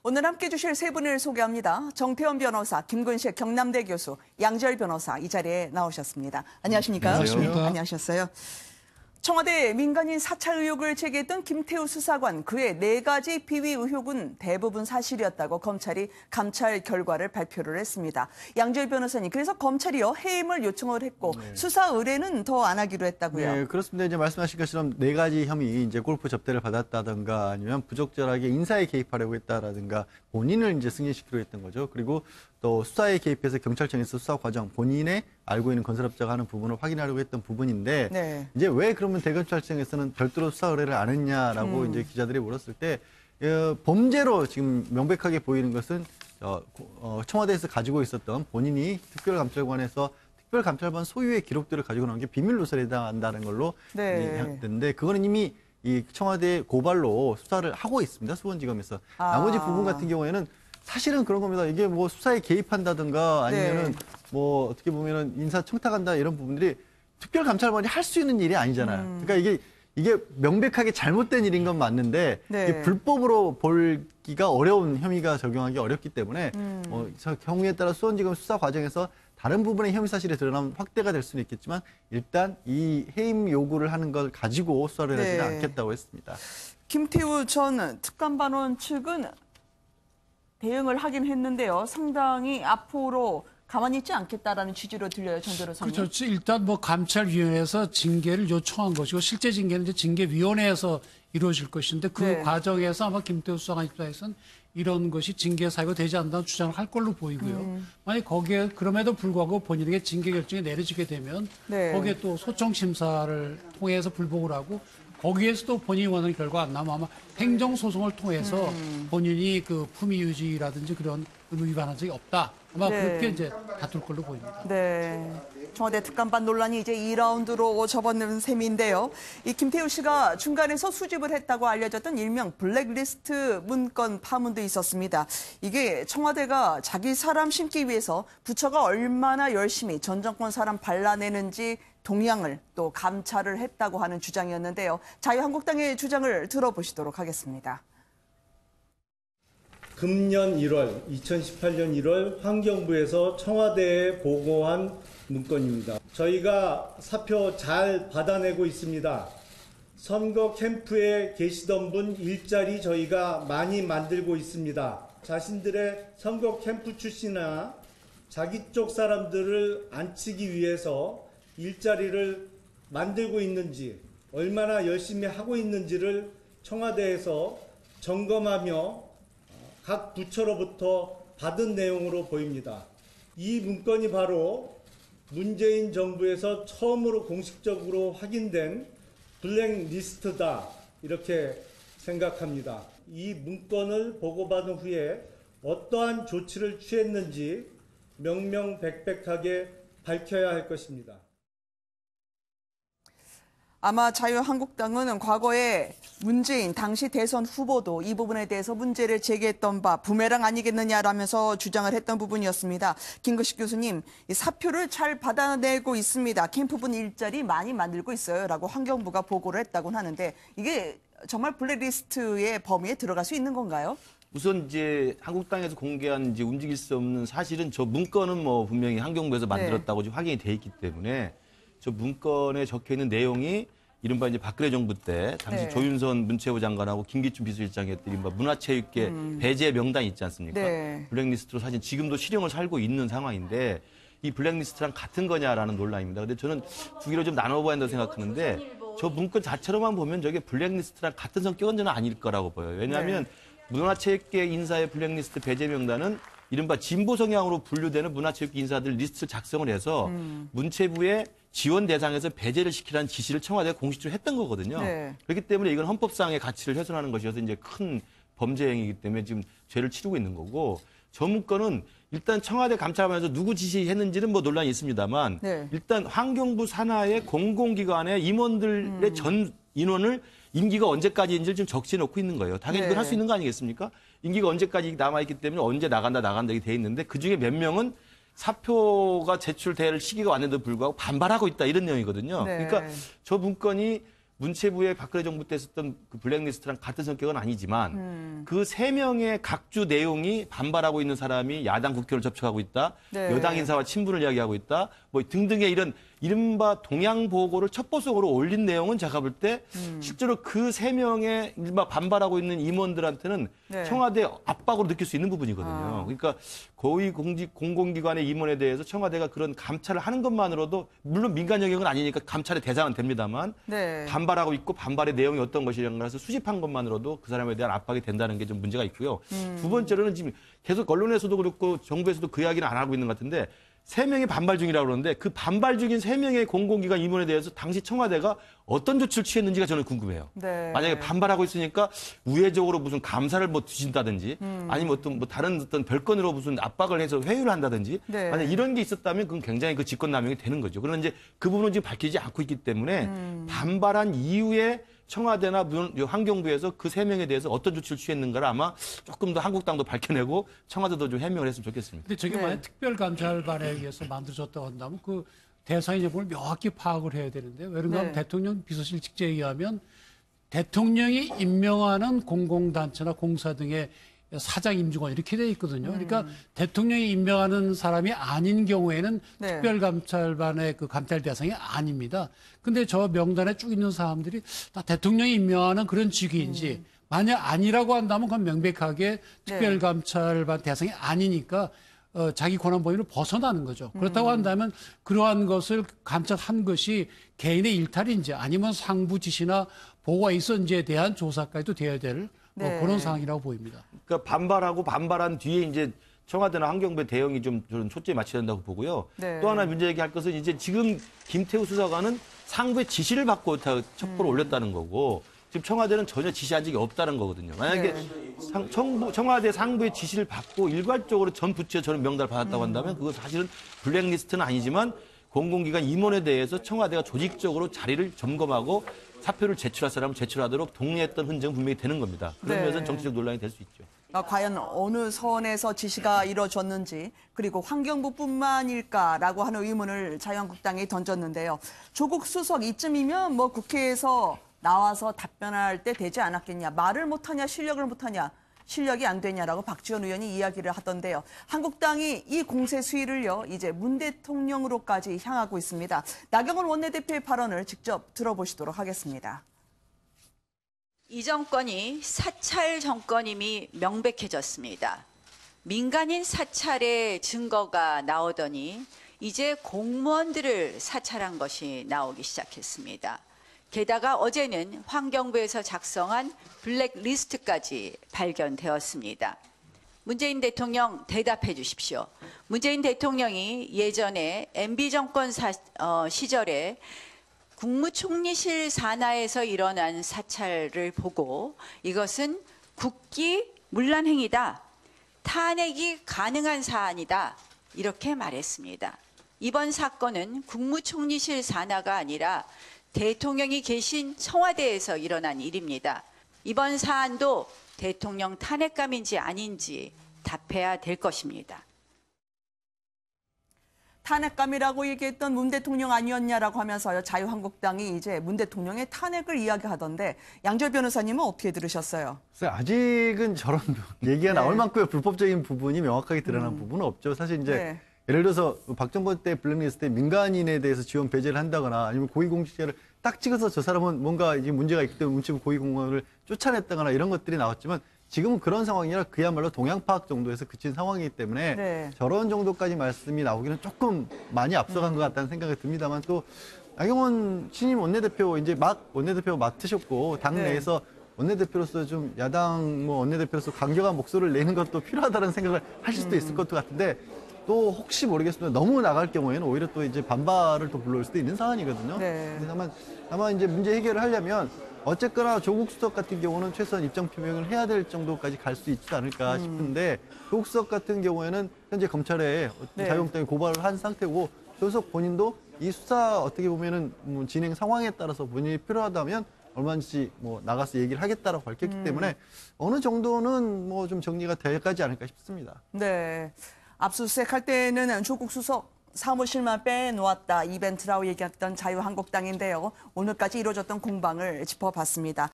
오늘 함께 주실 세 분을 소개합니다. 정태원 변호사, 김근식 경남대 교수, 양지열 변호사 이 자리에 나오셨습니다. 안녕하십니까? 안녕하십니까? 네, 안녕하셨어요. 청와대 민간인 사찰 의혹을 제기했던 김태우 수사관, 그의 4가지 비위 의혹은 대부분 사실이었다고 검찰이 감찰 결과를 발표를 했습니다. 양지열 변호사님, 그래서 검찰이요 해임을 요청을 했고 수사 의뢰는 더 안 하기로 했다고요. 네, 그렇습니다. 이제 말씀하신 것처럼 4가지 혐의, 이제 골프 접대를 받았다든가 아니면 부적절하게 인사에 개입하려고 했다라든가 본인을 이제 승인시키려 했던 거죠. 그리고 또 수사에 개입해서 경찰청에서 수사 과정, 본인의 알고 있는 건설업자가 하는 부분을 확인하려고 했던 부분인데 네. 이제 왜 그러면 대검찰청에서는 별도로 수사 의뢰를 안 했냐라고 이제 기자들이 물었을 때 범죄로 지금 명백하게 보이는 것은 청와대에서 가지고 있었던 본인이 특별감찰관에서 특별감찰관 소유의 기록들을 가지고 나온 게 비밀 누설에 해당한다는 걸로 했는데 그거는 이미 이 청와대 고발로 수사를 하고 있습니다. 수원지검에서. 나머지 부분 같은 경우에는 사실은 그런 겁니다. 이게 뭐 수사에 개입한다든가 아니면은 뭐 어떻게 보면은 인사 청탁한다 이런 부분들이 특별감찰관이 할 수 있는 일이 아니잖아요. 그러니까 이게 명백하게 잘못된 일인 건 맞는데 이게 불법으로 볼기가 어려운 혐의가 적용하기 어렵기 때문에 경우에 따라 수원지검 수사 과정에서 다른 부분의 혐의 사실이 드러나면 확대가 될 수는 있겠지만 일단 이 해임 요구를 하는 걸 가지고 수사를 하지는 않겠다고 했습니다. 김태우 전 특감반원 측은 대응을 하긴 했는데요. 상당히 앞으로 가만히 있지 않겠다라는 취지로 들려요, 전 변호사님. 그렇죠. 일단 뭐 감찰위원회에서 징계를 요청한 것이고 실제 징계는 이제 징계위원회에서 이루어질 것인데 그 과정에서 아마 김태우 수사관 입장에서는 이런 것이 징계 사유가 되지 않는다는 주장을 할 걸로 보이고요. 만약 거기에 그럼에도 불구하고 본인에게 징계 결정이 내려지게 되면 거기에 또 소청 심사를 통해서 불복을 하고 거기에서도 본인이 원하는 결과가 안 나면 아마 행정소송을 통해서 본인이 그 품위 유지라든지 그런 의무 위반한 적이 없다. 아마 그렇게 이제 다툴 걸로 보입니다. 네. 청와대 특감반 논란이 이제 2라운드로 접어든 셈인데요. 이 김태우 씨가 중간에서 수집을 했다고 알려졌던 일명 블랙리스트 문건 파문도 있었습니다. 이게 청와대가 자기 사람 심기 위해서 부처가 얼마나 열심히 전 정권 사람 발라내는지 동향을 또 감찰을 했다고 하는 주장이었는데요. 자유한국당의 주장을 들어보시도록 하겠습니다. 금년 1월, 2018년 1월 환경부에서 청와대에 보고한 문건입니다. 저희가 사표 잘 받아내고 있습니다. 선거 캠프에 계시던 분 일자리 저희가 많이 만들고 있습니다. 자신들의 선거 캠프 출신이나 자기 쪽 사람들을 앉히기 위해서 일자리를 만들고 있는지, 얼마나 열심히 하고 있는지를 청와대에서 점검하며 각 부처로부터 받은 내용으로 보입니다. 이 문건이 바로 문재인 정부에서 처음으로 공식적으로 확인된 블랙리스트다, 이렇게 생각합니다. 이 문건을 보고받은 후에 어떠한 조치를 취했는지 명명백백하게 밝혀야 할 것입니다. 아마 자유한국당은 과거에 문재인 당시 대선 후보도 이 부분에 대해서 문제를 제기했던 바 부메랑 아니겠느냐라면서 주장을 했던 부분이었습니다. 김근식 교수님, 이 사표를 잘 받아내고 있습니다. 캠프분 일자리 많이 만들고 있어요. 라고 환경부가 보고를 했다고 하는데 이게 정말 블랙리스트의 범위에 들어갈 수 있는 건가요? 우선 이제 한국당에서 공개한 이제 움직일 수 없는 사실은 저 문건은 뭐 분명히 환경부에서 만들었다고 지금 확인이 돼 있기 때문에 저 문건에 적혀 있는 내용이 이른바 이제 박근혜 정부 때 당시 조윤선 문체부 장관하고 김기춘 비서실장이 했던 이른바 문화체육계 배제 명단 있지 않습니까? 블랙리스트로 사실 지금도 실형을 살고 있는 상황인데 이 블랙리스트랑 같은 거냐라는 논란입니다. 근데 저는 두 개로 좀 나눠봐야 한다고 생각하는데 저 문건 자체로만 보면 저게 블랙리스트랑 같은 성격은 저는 아닐 거라고 보여요. 왜냐하면 문화체육계 인사의 블랙리스트 배제 명단은 이른바 진보 성향으로 분류되는 문화체육계 인사들 리스트를 작성을 해서 문체부의 지원 대상에서 배제를 시키라는 지시를 청와대가 공식적으로 했던 거거든요. 그렇기 때문에 이건 헌법상의 가치를 훼손하는 것이어서 이제 큰 범죄 행위이기 때문에 지금 죄를 치르고 있는 거고 저 문건은 일단 청와대 감찰하면서 누구 지시했는지는 뭐 논란이 있습니다만 일단 환경부 산하의 공공기관의 임원들의 전 인원을 임기가 언제까지인지를 좀 적시해 놓고 있는 거예요. 당연히 그걸 할 수 있는 거 아니겠습니까? 임기가 언제까지 남아있기 때문에 언제 나간다 이렇게 돼 있는데 그중에 몇 명은 사표가 제출될 시기가 왔는데도 불구하고 반발하고 있다 이런 내용이거든요. 그러니까 저 문건이 문체부의 박근혜 정부 때 썼던 그 블랙리스트랑 같은 성격은 아니지만 그 3명의 각주 내용이 반발하고 있는 사람이 야당 국회의원을 접촉하고 있다. 네. 여당 인사와 친분을 이야기하고 있다. 뭐 등등의 이런 이른바 동향 보고를 첩보속으로 올린 내용은 제가 볼 때 실제로 그 3명의 이른바 반발하고 있는 임원들한테는 네. 청와대 압박으로 느낄 수 있는 부분이거든요. 아. 그러니까 고위 공공기관의 임원에 대해서 청와대가 그런 감찰을 하는 것만으로도 물론 민간 영역은 아니니까 감찰의 대상은 됩니다만 네. 반발하고 있고 반발의 내용이 어떤 것이냐는 것을 수집한 것만으로도 그 사람에 대한 압박이 된다는 게 좀 문제가 있고요. 두 번째로는 지금 계속 언론에서도 그렇고 정부에서도 그 이야기는 안 하고 있는 것 같은데 3명이 반발 중이라고 그러는데 그 반발 중인 3명의 공공기관 임원에 대해서 당시 청와대가 어떤 조치를 취했는지가 저는 궁금해요. 네. 만약에 반발하고 있으니까 우회적으로 무슨 감사를 뭐 주신다든지 아니면 어떤 뭐 다른 어떤 별건으로 무슨 압박을 해서 회유를 한다든지 네. 만약 이런 게 있었다면 그건 굉장히 그 직권남용이 되는 거죠. 그러나 이제 그 부분은 지금 밝히지 않고 있기 때문에 반발한 이후에 청와대나 환경부에서 그 3명에 대해서 어떤 조치를 취했는가를 아마 조금 더 한국당도 밝혀내고 청와대도 좀 해명을 했으면 좋겠습니다. 근데 저게 네. 만약 특별감찰반에 의해서 만들어졌다고 한다면 그 대상의 제목을 명확히 파악을 해야 되는데 왜 그런가 하면 네. 대통령 비서실 직제에 의하면 대통령이 임명하는 공공단체나 공사 등의 사장 임직원 이렇게 돼 있거든요. 그러니까 대통령이 임명하는 사람이 아닌 경우에는 네. 특별감찰반의 그 감찰 대상이 아닙니다. 근데 저 명단에 쭉 있는 사람들이 다 대통령이 임명하는 그런 직위인지 만약 아니라고 한다면 그건 명백하게 특별감찰반 대상이 아니니까 자기 권한 범위를 벗어나는 거죠. 그렇다고 한다면 그러한 것을 감찰한 것이 개인의 일탈인지 아니면 상부 지시나 보고가 있었는지에 대한 조사까지도 돼야 될 네. 그런 상황이라고 보입니다. 그러니까 반발하고 반발한 뒤에 이제 청와대나 환경부의 대응이 좀 저는 초점이 맞춰야 된다고 보고요. 네. 또 하나 문제 제기할 것은 이제 지금 김태우 수사관은 상부의 지시를 받고 첩보를 올렸다는 거고 지금 청와대는 전혀 지시한 적이 없다는 거거든요. 만약에 청와대 상부의 지시를 받고 일괄적으로 전 부처에 저는 명단을 받았다고 한다면 그건 사실은 블랙리스트는 아니지만 공공기관 임원에 대해서 청와대가 조직적으로 자리를 점검하고 사표를 제출할 사람을 제출하도록 독려했던 흔적은 분명히 되는 겁니다. 그러면서 네. 정치적 논란이 될 수 있죠. 과연 어느 선에서 지시가 이루어졌는지 그리고 환경부뿐만일까라고 하는 의문을 자유한국당이 던졌는데요. 조국 수석 이쯤이면 뭐 국회에서 나와서 답변할 때 되지 않았겠냐. 말을 못하냐 실력을 못하냐. 실력이 안 되냐라고 박지원 의원이 이야기를 하던데요. 한국당이 이 공세 수위를요, 이제 문 대통령으로까지 향하고 있습니다. 나경원 원내대표의 발언을 직접 들어보시도록 하겠습니다. 이 정권이 사찰 정권임이 명백해졌습니다. 민간인 사찰의 증거가 나오더니 이제 공무원들을 사찰한 것이 나오기 시작했습니다. 게다가 어제는 환경부에서 작성한 블랙리스트까지 발견되었습니다. 문재인 대통령 대답해 주십시오. 문재인 대통령이 예전에 MB 정권 시절에 국무총리실 산하에서 일어난 사찰을 보고 이것은 국기 문란행위다. 탄핵이 가능한 사안이다. 이렇게 말했습니다. 이번 사건은 국무총리실 산하가 아니라 대통령이 계신 청와대에서 일어난 일입니다. 이번 사안도 대통령 탄핵감인지 아닌지 답해야 될 것입니다. 탄핵감이라고 얘기했던 문 대통령 아니었냐라고 하면서 자유한국당이 이제 문 대통령의 탄핵을 이야기하던데 양절 변호사님은 어떻게 들으셨어요? 아직은 저런 얘기가 나올 만큼의 불법적인 부분이 명확하게 드러난 부분은 없죠. 사실 이제 네. 예를 들어서 박정권 때 블랙리스트에 민간인에 대해서 지원 배제를 한다거나 아니면 고위공직자를 딱 찍어서 저 사람은 뭔가 이제 문제가 있기 때문에 문체부 고위공무원을 쫓아냈다거나 이런 것들이 나왔지만 지금은 그런 상황이 아니라 그야말로 동향 파악 정도에서 그친 상황이기 때문에 네. 저런 정도까지 말씀이 나오기는 조금 많이 앞서간 것 같다는 생각이 듭니다만 또 나경원 신임 원내대표 이제 막 원내대표 맡으셨고 당 네. 내에서 원내대표로서 좀 야당 원내대표로서 강경한 목소리를 내는 것도 필요하다는 생각을 하실 수도 있을 것 같은데 또 혹시 모르겠습니다. 너무 나갈 경우에는 오히려 또 이제 반발을 또 불러올 수도 있는 사안이거든요. 네. 다만 이제 문제 해결을 하려면 어쨌거나 조국 수석 같은 경우는 최소한 입장 표명을 해야 될 정도까지 갈 수 있지 않을까 싶은데 조국 수석 같은 경우에는 현재 검찰에 네. 자유한국당이 고발을 한 상태고 조 수석 본인도 이 수사 어떻게 보면은 진행 상황에 따라서 본인이 필요하다면 얼마든지 뭐 나가서 얘기를 하겠다라고 밝혔기 때문에 어느 정도는 뭐 좀 정리가 돼가지 않을까 싶습니다. 네. 압수수색 할 때는 조국 수석 사무실만 빼놓았다 이벤트라고 얘기했던 자유한국당인데요. 오늘까지 이루어졌던 공방을 짚어봤습니다.